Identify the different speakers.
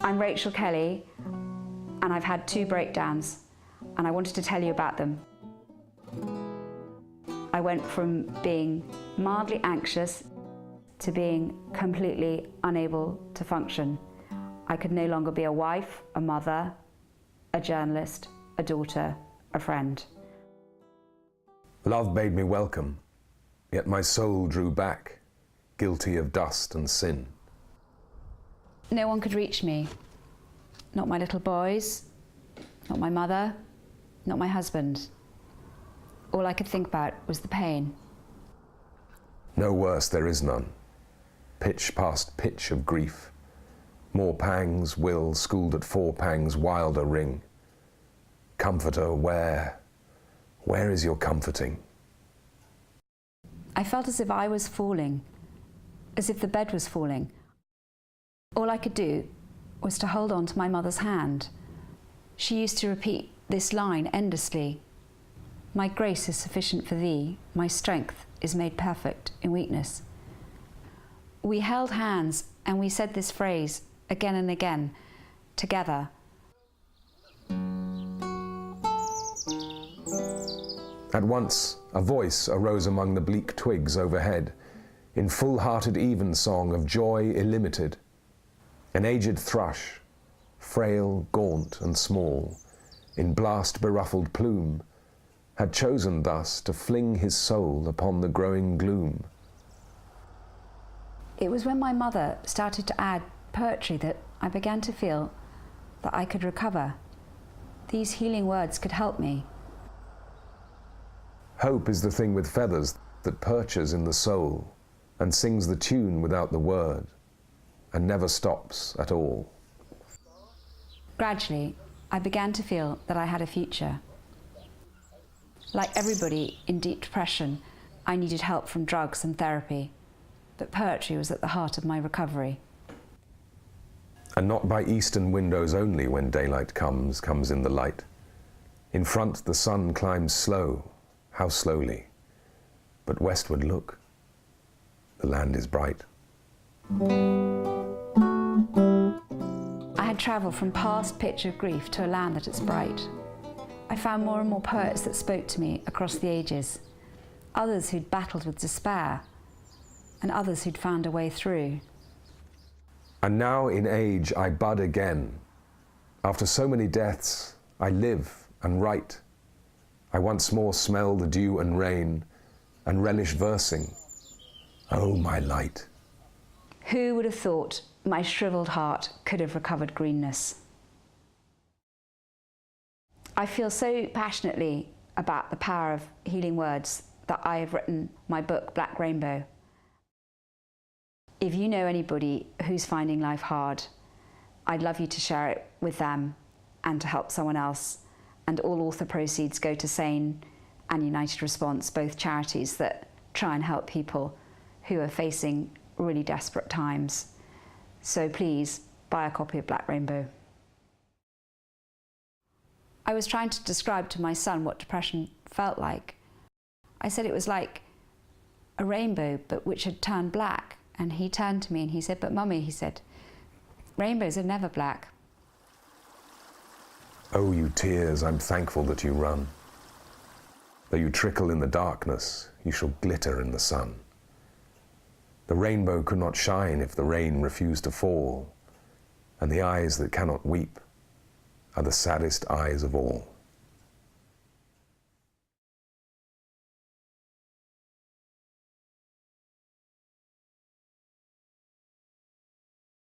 Speaker 1: I'm Rachel Kelly, and I've had 2 breakdowns, and I wanted to tell you about them. I went from being mildly anxious to being completely unable to function. I could no longer be a wife, a mother, a journalist, a daughter, a friend.
Speaker 2: Love bade me welcome, yet my soul drew back, guilty of dust and sin.
Speaker 1: No one could reach me. Not my little boys, not my mother, not my husband. All I could think about was the pain.
Speaker 2: No worse there is none. Pitch past pitch of grief. More pangs will, schooled at 4 pangs, wilder ring. Comforter, where is your comforting?
Speaker 1: I felt as if I was falling, as if the bed was falling. All I could do was to hold on to my mother's hand. She used to repeat this line endlessly. My grace is sufficient for thee, my strength is made perfect in weakness. We held hands and we said this phrase again and again, together.
Speaker 2: At once, a voice arose among the bleak twigs overhead, in full-hearted evensong of joy illimited. An aged thrush, frail, gaunt and small, in blast-beruffled plume, had chosen thus to fling his soul upon the growing gloom.
Speaker 1: It was when my mother started to add poetry that I began to feel that I could recover. These healing words could help me.
Speaker 2: Hope is the thing with feathers that perches in the soul and sings the tune without the word and never stops at all.
Speaker 1: Gradually, I began to feel that I had a future. Like everybody in deep depression, I needed help from drugs and therapy, but poetry was at the heart of my recovery.
Speaker 2: And not by eastern windows only when daylight comes in the light. In front the sun climbs slow, how slowly, but westward look, the land is bright.
Speaker 1: I had travelled from past pitch of grief to a land that is bright. I found more and more poets that spoke to me across the ages, others who'd battled with despair, and others who'd found a way through.
Speaker 2: And now in age I bud again. After so many deaths, I live and write. I once more smell the dew and rain, and relish versing. Oh, my light.
Speaker 1: Who would have thought my shriveled heart could have recovered greenness? I feel so passionately about the power of healing words that I have written my book, Black Rainbow. If you know anybody who's finding life hard, I'd love you to share it with them and to help someone else. And all author proceeds go to SANE and United Response, both charities that try and help people who are facing really desperate times. So please buy a copy of Black Rainbow. I was trying to describe to my son what depression felt like. I said it was like a rainbow, but which had turned black. And he turned to me and he said, "But Mummy," he said, "rainbows are never black."
Speaker 2: Oh, you tears, I'm thankful that you run. Though you trickle in the darkness, you shall glitter in the sun. The rainbow could not shine if the rain refused to fall, and the eyes that cannot weep are the saddest eyes of all.